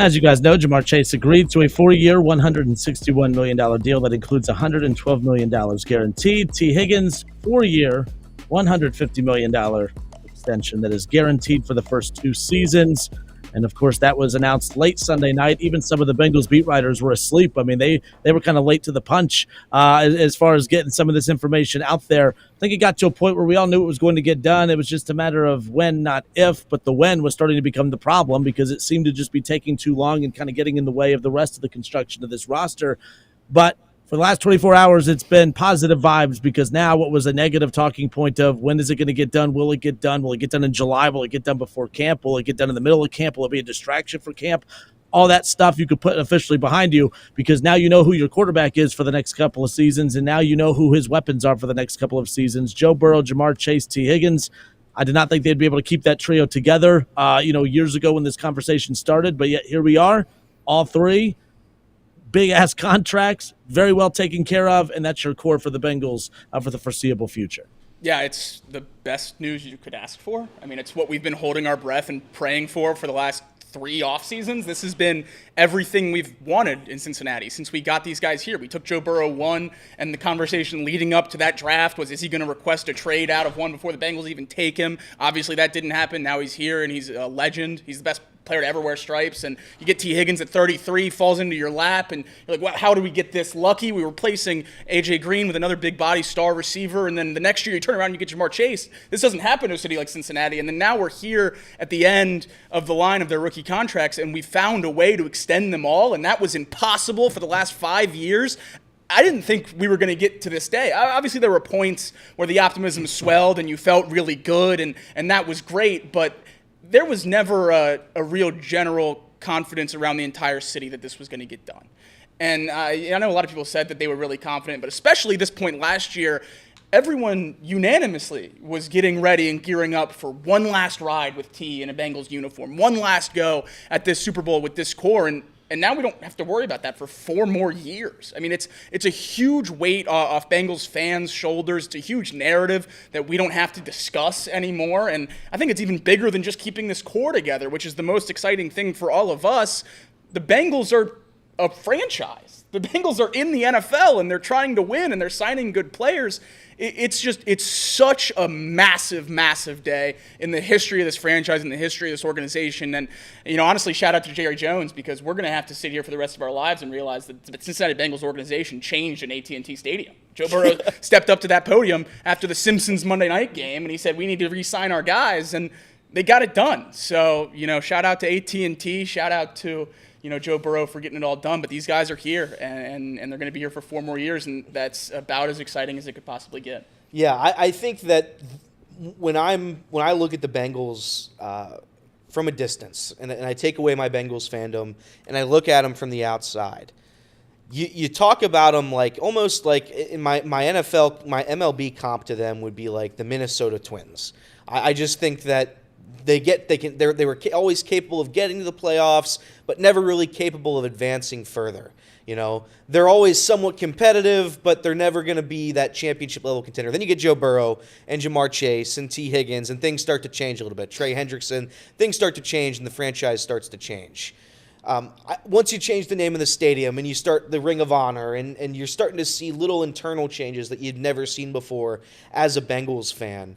As you guys know, Jamar Chase agreed to a 4-year, $161 million deal that includes $112 million guaranteed. T. Higgins, 4-year, $150 million extension that is guaranteed for the first 2 seasons. And of course, that was announced late Sunday night. Even some of the Bengals beat writers were asleep. I mean, they were kind of late to the punch as far as getting some of this information out there. I think it got to a point where we all knew it was going to get done. It was just a matter of when, not if, but the when was starting to become the problem because it seemed to just be taking too long and kind of getting in the way of the rest of the construction of this roster. But for the last 24 hours, it's been positive vibes because now what was a negative talking point of when is it going to get done? Will it get done? Will it get done in July? Will it get done before camp? Will it get done in the middle of camp? Will it be a distraction for camp? All that stuff you could put officially behind you because now you know who your quarterback is for the next couple of seasons, and now you know who his weapons are for the next couple of seasons. Joe Burrow, Jamar Chase, T. Higgins. I did not think they'd be able to keep that trio together, years ago when this conversation started, but yet here we are, all three. Big-ass contracts, very well taken care of, and that's your core for the Bengals for the foreseeable future. Yeah, it's the best news you could ask for. I mean, it's what we've been holding our breath and praying for the last 3 off seasons. This has been everything we've wanted in Cincinnati since we got these guys here. We took Joe Burrow 1, and the conversation leading up to that draft was, is he going to request a trade out of 1 before the Bengals even take him? Obviously, that didn't happen. Now he's here, and he's a legend. He's the best player to ever wear stripes, and you get T. Higgins at 33, falls into your lap, and you're like, well, how do we get this lucky? We were replacing A.J. Green with another big body star receiver, and then the next year you turn around and you get Jamar Chase. This doesn't happen to a city like Cincinnati, and then now we're here at the end of the line of their rookie contracts, and we found a way to extend them all, and that was impossible for the last 5 years. I didn't think we were going to get to this day. Obviously, there were points where the optimism swelled and you felt really good, and that was great, but there was never a real general confidence around the entire city that this was going to get done. And I know a lot of people said that they were really confident, but especially this point last year, everyone unanimously was getting ready and gearing up for one last ride with T in a Bengals uniform, one last go at this Super Bowl with this core, and now we don't have to worry about that for 4 more years. I mean, it's a huge weight off Bengals fans' shoulders. It's a huge narrative that we don't have to discuss anymore. And I think it's even bigger than just keeping this core together, which is the most exciting thing for all of us. The Bengals are a franchise. The Bengals are in the NFL, and they're trying to win, and they're signing good players. It's such a massive, massive day in the history of this franchise, in the history of this organization. And, honestly, shout out to Jerry Jones, because we're going to have to sit here for the rest of our lives and realize that the Cincinnati Bengals organization changed in AT&T Stadium. Joe Burrow stepped up to that podium after the Simpsons Monday night game, and he said, we need to re-sign our guys, and they got it done. So, shout out to AT&T, shout out to Joe Burrow for getting it all done, but these guys are here, and they're going to be here for 4 more years, and that's about as exciting as it could possibly get. Yeah, I think that when I look at the Bengals from a distance, and I take away my Bengals fandom, and I look at them from the outside, you talk about them like almost like in my MLB comp to them would be like the Minnesota Twins. I just think that they were always capable of getting to the playoffs, but never really capable of advancing further. They're always somewhat competitive, but they're never going to be that championship level contender. Then you get Joe Burrow and Jamar Chase and T. Higgins, and things start to change a little bit. Trey Hendrickson, things start to change, and the franchise starts to change. Once you change the name of the stadium and you start the Ring of Honor, and you're starting to see little internal changes that you'd never seen before as a Bengals fan,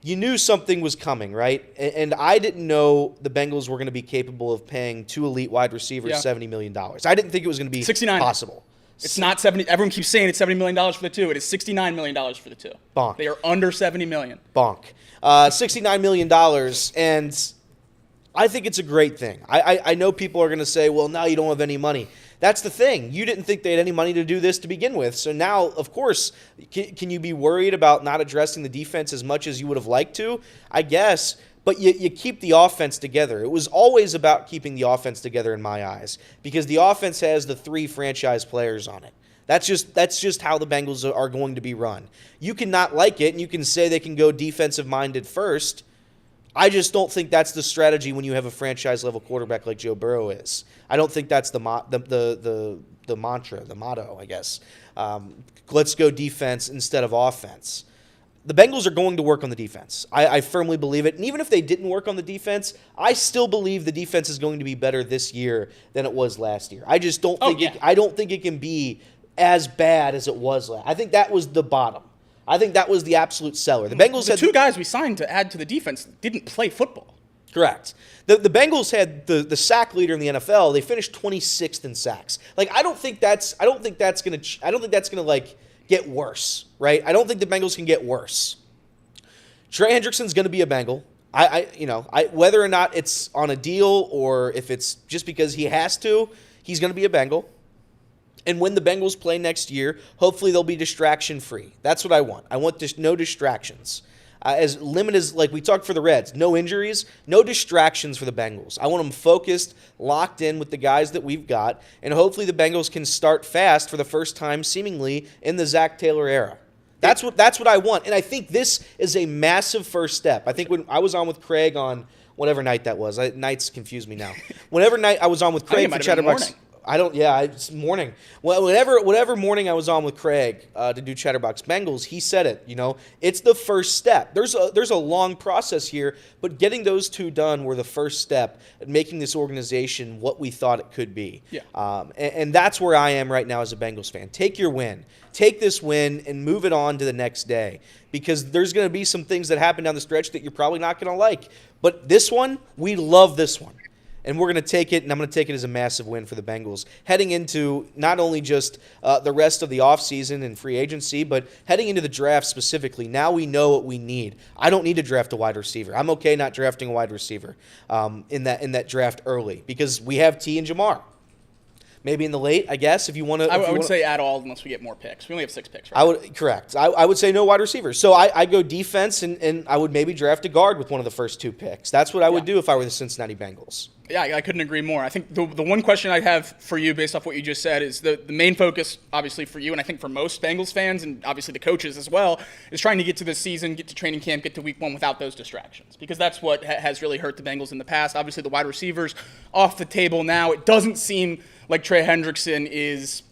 you knew something was coming, right? And I didn't know the Bengals were going to be capable of paying 2 elite wide receivers $70 million. I didn't think it was going to be 69 possible. It's not 70. Everyone keeps saying it's $70 million for the 2. It is $69 million for the 2. Bonk. They are under $70 million. Bonk. $69 million, and I think it's a great thing. I know people are going to say, well, now you don't have any money. That's the thing. You didn't think they had any money to do this to begin with. So now, of course, can you be worried about not addressing the defense as much as you would have liked to? I guess. But you keep the offense together. It was always about keeping the offense together in my eyes, because the offense has the 3 franchise players on it. That's just how the Bengals are going to be run. You can not like it, and you can say they can go defensive-minded first. I just don't think that's the strategy when you have a franchise-level quarterback like Joe Burrow is. I don't think that's the mantra, the motto, I guess. Let's go defense instead of offense. the Bengals are going to work on the defense. I firmly believe it. And even if they didn't work on the defense, I still believe the defense is going to be better this year than it was last year. I just don't think I don't think it can be as bad as it was last. I think that was the bottom. I think that was the absolute seller. The Bengals had two guys we signed to add to the defense didn't play football. Correct. The Bengals had the sack leader in the NFL. They finished 26th in sacks. Like I don't think that's gonna like get worse, right? I don't think the Bengals can get worse. Trey Hendrickson's going to be a Bengal. Whether or not it's on a deal or if it's just because he has to, he's going to be a Bengal. And when the Bengals play next year, hopefully they'll be distraction-free. That's what I want. I want no distractions. As limited as, like we talked for the Reds, no injuries, no distractions for the Bengals. I want them focused, locked in with the guys that we've got, and hopefully the Bengals can start fast for the first time seemingly in the Zach Taylor era. That's what I want, and I think this is a massive first step. I think when I was on with Craig on whatever night that was, nights confuse me now. Whatever night I was on with Craig for Chatterbox. It's morning. Well, whatever morning I was on with Craig to do Chatterbox Bengals, he said it. It's the first step. There's a long process here, but getting those two done were the first step at making this organization what we thought it could be. Yeah. And that's where I am right now as a Bengals fan. Take your win. Take this win and move it on to the next day, because there's going to be some things that happen down the stretch that you're probably not going to like. But this one, we love this one. And we're going to take it, and I'm going to take it as a massive win for the Bengals, heading into not only just the rest of the offseason and free agency, but heading into the draft specifically. Now we know what we need. I don't need to draft a wide receiver. I'm okay not drafting a wide receiver in that draft early, because we have T and Jamar. Maybe in the late, I guess, if you want to. I would say at all unless we get more picks. We only have 6 picks, right? I would say no wide receivers. So I go defense, and I would maybe draft a guard with one of the first 2 picks. That's what I would do if I were the Cincinnati Bengals. Yeah, I couldn't agree more. I think the one question I have for you based off what you just said is the main focus, obviously, for you, and I think for most Bengals fans and obviously the coaches as well, is trying to get to the season, get to training camp, get to week 1 without those distractions, because that's what has really hurt the Bengals in the past. Obviously, the wide receivers off the table now. It doesn't seem like Trey Hendrickson is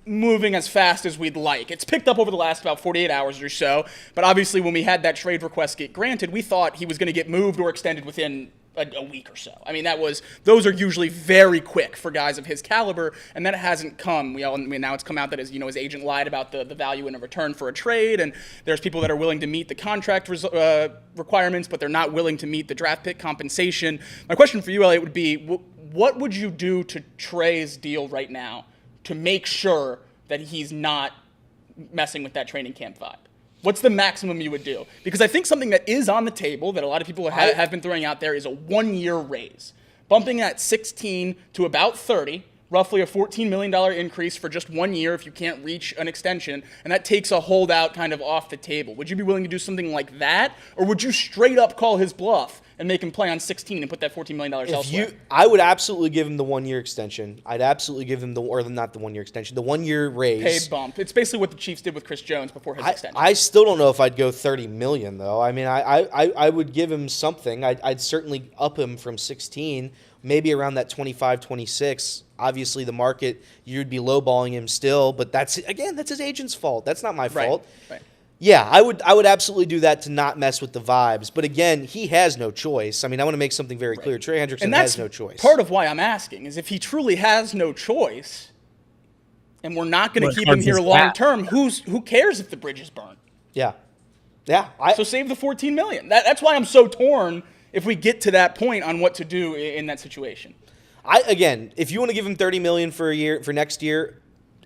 moving as fast as we'd like. It's picked up over the last about 48 hours or so, but obviously when we had that trade request get granted, we thought he was going to get moved or extended within a week or so. I mean, those are usually very quick for guys of his caliber, and that hasn't come. Now it's come out that his agent lied about the value in a return for a trade, and there's people that are willing to meet the contract requirements, but they're not willing to meet the draft pick compensation. My question for you, Elliot, would be, what would you do to Trey's deal right now to make sure that he's not messing with that training camp vibe? What's the maximum you would do? Because I think something that is on the table that a lot of people have been throwing out there is a 1-year raise. Bumping at 16 to about 30, roughly a $14 million increase for just 1 year if you can't reach an extension, and that takes a holdout kind of off the table. Would you be willing to do something like that? Or would you straight up call his bluff and make him play on 16 and put that $14 million elsewhere? I would absolutely give him the 1-year extension. I'd absolutely give him the 1-year extension, the 1-year raise. Pay bump. It's basically what the Chiefs did with Chris Jones before his extension. I still don't know if I'd go $30 million, though. I mean, I would give him something. I'd certainly up him from 16, maybe around that 25, 26. Obviously, the market, you'd be lowballing him still, but that's his agent's fault. That's not my fault. Right. Yeah, I would absolutely do that to not mess with the vibes. But again, he has no choice. I mean, I want to make something very clear. Trey Hendrickson has no choice. Part of why I'm asking is if he truly has no choice, and we're not going to keep him here long term, who cares if the bridge is burned? Yeah. So save the $14 million. That's why I'm so torn if we get to that point on what to do in that situation. If you want to give him $30 million for next year,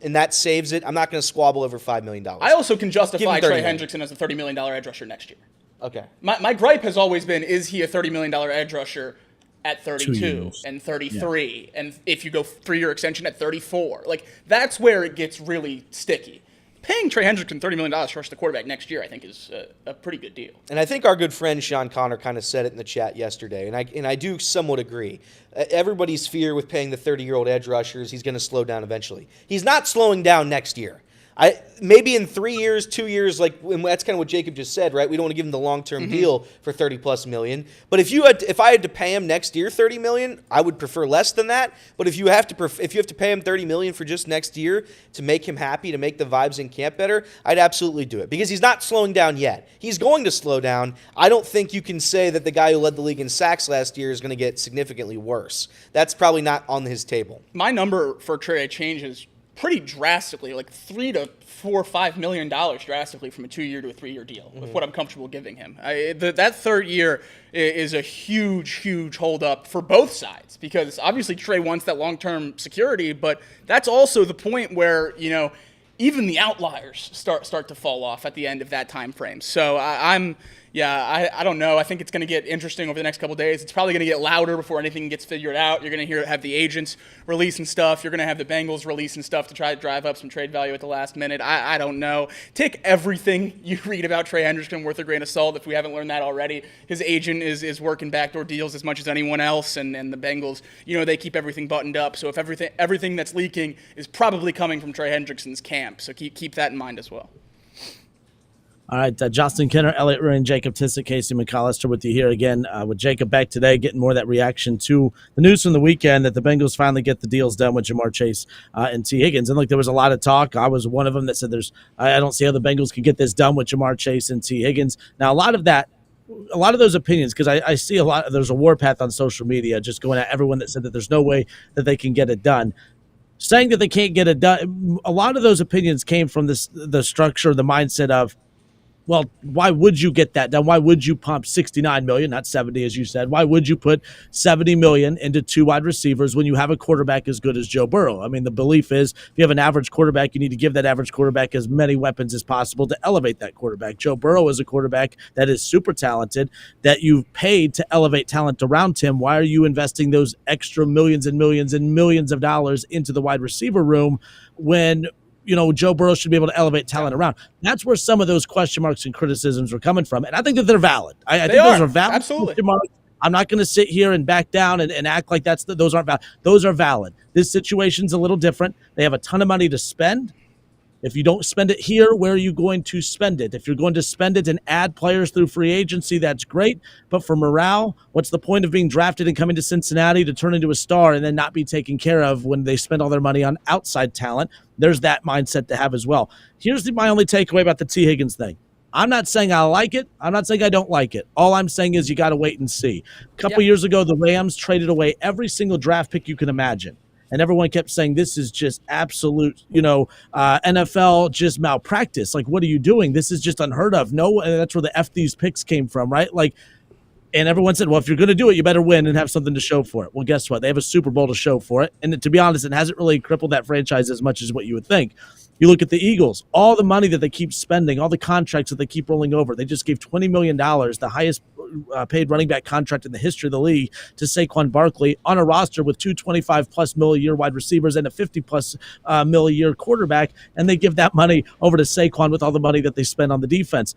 and that saves it, I'm not going to squabble over $5 million. I also can justify Trey Hendrickson as a $30 million edge rusher next year. Okay. My gripe has always been, is he a $30 million edge rusher at 32 and 33, and if you go 3-year extension at 34? Like, that's where it gets really sticky. Paying Trey Hendrickson $30 million to rush the quarterback next year, I think, is a pretty good deal. And I think our good friend Sean Connor kind of said it in the chat yesterday, and I do somewhat agree. Everybody's fear with paying the 30-year-old edge rushers, he's going to slow down eventually. He's not slowing down next year. Maybe in 3 years, 2 years, and that's kind of what Jacob just said, right? We don't want to give him the long-term deal for $30+ million. But if I had to pay him next year $30 million, I would prefer less than that. But if you have to pay him $30 million for just next year to make him happy, to make the vibes in camp better, I'd absolutely do it, because he's not slowing down yet. He's going to slow down. I don't think you can say that the guy who led the league in sacks last year is going to get significantly worse. That's probably not on his table. My number for Trey changes pretty drastically, like $3 to $4 or $5 million drastically from a 2-year to a 3-year deal with what I'm comfortable giving him. That third year is a huge hold up for both sides, because obviously Trey wants that long-term security, but that's also the point where, even the outliers start to fall off at the end of that time frame. So I don't know. I think it's going to get interesting over the next couple of days. It's probably going to get louder before anything gets figured out. You're going to have the agents releasing stuff. You're going to have the Bengals releasing stuff to try to drive up some trade value at the last minute. I don't know. Take everything you read about Trey Hendrickson with a grain of salt if we haven't learned that already. His agent is working backdoor deals as much as anyone else, and the Bengals, they keep everything buttoned up. So if everything that's leaking is probably coming from Trey Hendrickson's camp. So keep that in mind as well. All right, Justin Kenner, Elliot Ryan, Jacob Tissick, Casey McAllister with you here again. With Jacob back today, getting more of that reaction to the news from the weekend that the Bengals finally get the deals done with Jamar Chase and T. Higgins. And there was a lot of talk. I was one of them that said I don't see how the Bengals can get this done with Jamar Chase and T. Higgins. Now, a lot of those opinions, because I see there's a warpath on social media just going at everyone that said that there's no way that they can get it done. Saying that they can't get it done, a lot of those opinions came from the structure, the mindset of, well, why would you get that done? Why would you pump $69 million, not 70, as you said? Why would you put $70 million into 2 wide receivers when you have a quarterback as good as Joe Burrow? I mean, the belief is if you have an average quarterback, you need to give that average quarterback as many weapons as possible to elevate that quarterback. Joe Burrow is a quarterback that is super talented, that you've paid to elevate talent around him. Why are you investing those extra millions and millions and millions of dollars into the wide receiver room when Joe Burrow should be able to elevate talent around? That's where some of those question marks and criticisms are coming from. And I think that they're valid. I think those are valid. Absolutely. I'm not going to sit here and back down and act like those aren't valid. Those are valid. This situation's a little different. They have a ton of money to spend. If you don't spend it here, where are you going to spend it? If you're going to spend it and add players through free agency, that's great. But for morale, what's the point of being drafted and coming to Cincinnati to turn into a star and then not be taken care of when they spend all their money on outside talent? There's that mindset to have as well. Here's my only takeaway about the T. Higgins thing. I'm not saying I like it. I'm not saying I don't like it. All I'm saying is you got to wait and see. A couple years ago, the Rams traded away every single draft pick you can imagine. And everyone kept saying, this is just absolute, NFL just malpractice. Like, what are you doing? This is just unheard of. No, and that's where the F these picks came from, right? And everyone said, well, if you're going to do it, you better win and have something to show for it. Well, guess what? They have a Super Bowl to show for it. And to be honest, it hasn't really crippled that franchise as much as what you would think. You look at the Eagles, all the money that they keep spending, all the contracts that they keep rolling over. They just gave $20 million, the highest paid running back contract in the history of the league, to Saquon Barkley on a roster with 2 $25+ million a year wide receivers and a 50+ million a year quarterback. And they give that money over to Saquon with all the money that they spend on the defense.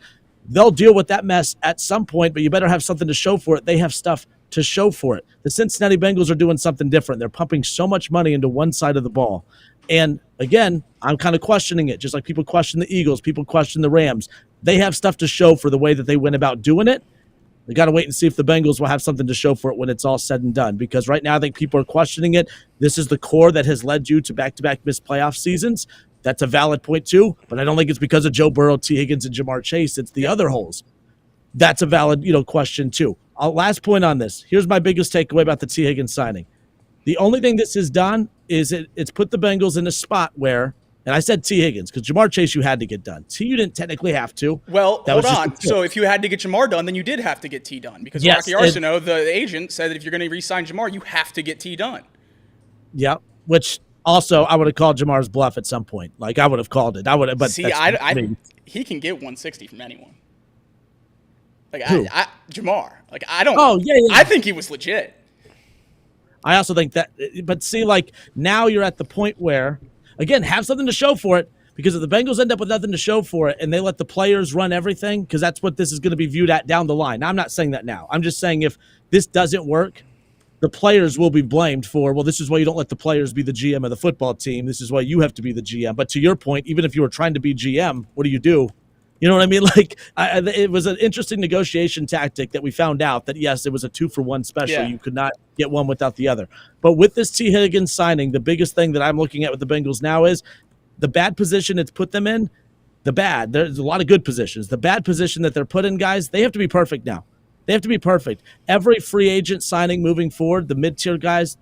They'll deal with that mess at some point, but you better have something to show for it. They have stuff to show for it. The Cincinnati Bengals are doing something different. They're pumping so much money into one side of the ball. And again, I'm kind of questioning it, just like people question the Eagles, people question the Rams. They have stuff to show for the way that they went about doing it. We got to wait and see if the Bengals will have something to show for it when it's all said and done, because right now I think people are questioning it. This is the core that has led you to back-to-back missed playoff seasons. That's a valid point too, but I don't think it's because of Joe Burrow, T. Higgins, and Jamar Chase. It's the other holes. That's a valid, question too. Last point on this. Here's my biggest takeaway about the T. Higgins signing. The only thing this has done is it's put the Bengals in a spot where, and I said T. Higgins because Jamar Chase you had to get done. T. you didn't technically have to. Well, hold on. So if you had to get Jamar done, then you did have to get T done, because Rocky Arsenault, the agent, said that if you're going to re-sign Jamar, you have to get T done. Yeah, which also I would have called Jamar's bluff at some point. Like I would have called it. I would have, but see, he can get 160 from anyone. Like Jamar. Like I don't. Oh yeah. I think he was legit. I also think that, but see, like now you're at the point where, again, have something to show for it, because if the Bengals end up with nothing to show for it and they let the players run everything, because that's what this is going to be viewed at down the line. Now, I'm not saying that now. I'm just saying if this doesn't work, the players will be blamed for, well, this is why you don't let the players be the GM of the football team. This is why you have to be the GM. But to your point, even if you were trying to be GM, what do? You know what I mean? Like, it was an interesting negotiation tactic that we found out that, yes, it was a 2-for-1 special. Yeah. You could not get one without the other. But with this T. Higgins signing, the biggest thing that I'm looking at with the Bengals now is the bad position it's put them in. There's a lot of good positions. The bad position that they're put in, guys, they have to be perfect now. They have to be perfect. Every free agent signing moving forward, the mid-tier guys,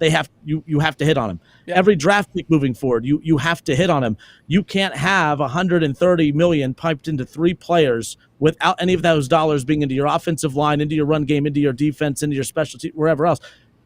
you have to hit on them. Yeah. Every draft pick moving forward, you have to hit on them. You can't have $130 million piped into 3 players without any of those dollars being into your offensive line, into your run game, into your defense, into your specialty, wherever else.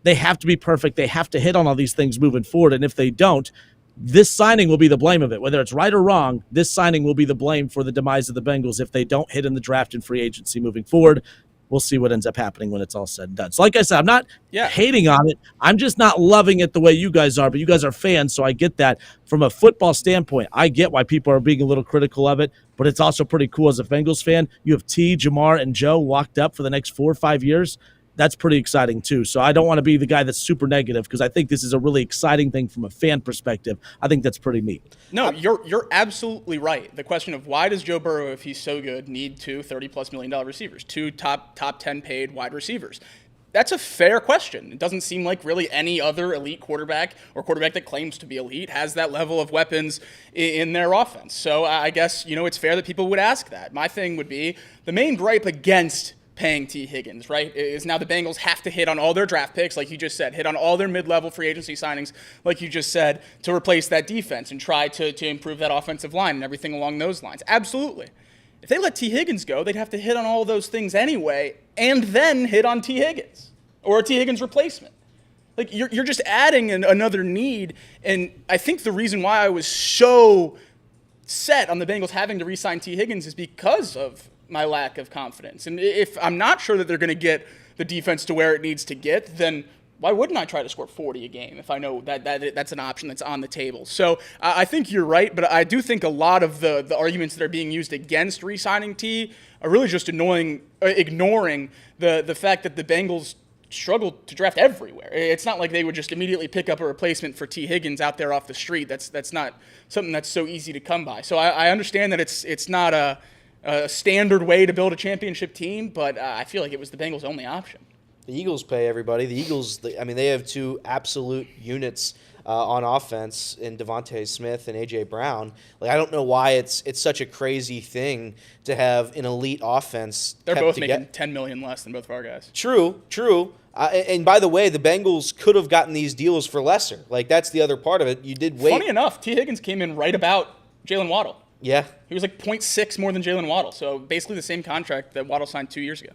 They have to be perfect. They have to hit on all these things moving forward. And if they don't, this signing will be the blame of it. Whether it's right or wrong, this signing will be the blame for the demise of the Bengals if they don't hit in the draft and free agency moving forward. We'll see what ends up happening when it's all said and done. So like I said, I'm not hating on it. I'm just not loving it the way you guys are, but you guys are fans, so I get that. From a football standpoint, I get why people are being a little critical of it, but it's also pretty cool as a Bengals fan. You have T, Jamar, and Joe locked up for the next 4 or 5 years. That's pretty exciting too. So I don't want to be the guy that's super negative because I think this is a really exciting thing from a fan perspective. I think that's pretty neat. No, you're absolutely right. The question of why does Joe Burrow, if he's so good, need 2 $30+ million receivers, 2 top 10 paid wide receivers? That's a fair question. It doesn't seem like really any other elite quarterback or quarterback that claims to be elite has that level of weapons in their offense. So I guess, it's fair that people would ask that. My thing would be the main gripe against paying T. Higgins, right, is now the Bengals have to hit on all their draft picks, like you just said, hit on all their mid-level free agency signings, like you just said, to replace that defense and try to improve that offensive line and everything along those lines. Absolutely. If they let T. Higgins go, they'd have to hit on all those things anyway and then hit on T. Higgins or a T. Higgins replacement. Like, you're just adding another need, and I think the reason why I was so set on the Bengals having to re-sign T. Higgins is because of my lack of confidence. And if I'm not sure that they're going to get the defense to where it needs to get, then why wouldn't I try to score 40 a game if I know that's an option that's on the table? So I think you're right, but I do think a lot of the arguments that are being used against re-signing T are really just ignoring the fact that the Bengals struggled to draft everywhere. It's not like they would just immediately pick up a replacement for T. Higgins out there off the street. That's not something that's so easy to come by. So I understand that it's not a standard way to build a championship team, but I feel like it was the Bengals' only option. The Eagles pay everybody. The Eagles, they have 2 absolute units on offense in Devontae Smith and A.J. Brown. Like, I don't know why it's such a crazy thing to have an elite offense. They're both making $10 million less than both of our guys. True. And by the way, the Bengals could have gotten these deals for lesser. Like, that's the other part of it. You did wait. Funny enough, T. Higgins came in right about Jalen Waddle. Yeah. He was like 0.6 more than Jalen Waddle. So basically the same contract that Waddle signed 2 years ago.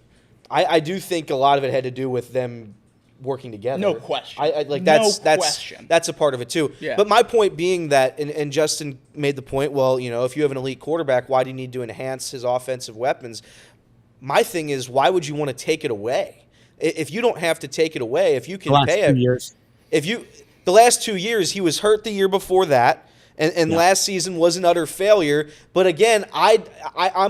I do think a lot of it had to do with them working together. No question. That's a part of it too. Yeah. But my point being that, and Justin made the point, well, if you have an elite quarterback, why do you need to enhance his offensive weapons? My thing is, why would you want to take it away? If you don't have to take it away, if you can pay it. The last 2 years, he was hurt the year before that. And last season was an utter failure. But again, I'm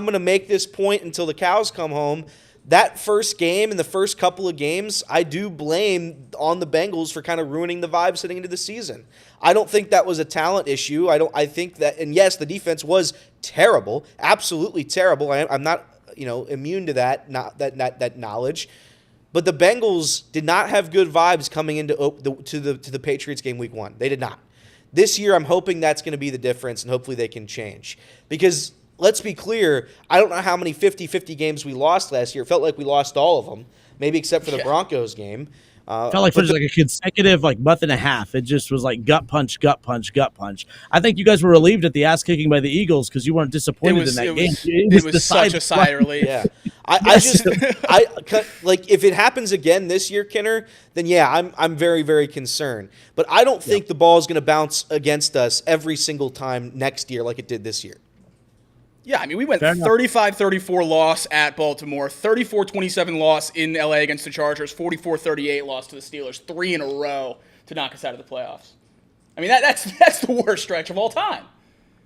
going to make this point until the cows come home. That first game and the first couple of games, I do blame on the Bengals for kind of ruining the vibes heading into the season. I don't think that was a talent issue. I think that, and yes, the defense was terrible, absolutely terrible. I'm not immune to that knowledge. But the Bengals did not have good vibes coming into the Patriots game week 1. They did not. This year, I'm hoping that's going to be the difference, and hopefully they can change. Because, let's be clear, I don't know how many 50-50 games we lost last year. It felt like we lost all of them, maybe except for the Broncos game. Felt like it was like a consecutive month and a half. It just was like gut punch, gut punch, gut punch. I think you guys were relieved at the ass kicking by the Eagles because you weren't disappointed in that game. It was such a sigh of relief. Yeah. If it happens again this year, Kinner, then yeah, I'm very, very concerned. But I don't think the ball is going to bounce against us every single time next year like it did this year. Yeah, I mean, we went 35-34 loss at Baltimore, 34-27 loss in LA against the Chargers, 44-38 loss to the Steelers, 3 in a row to knock us out of the playoffs. I mean, that's the worst stretch of all time.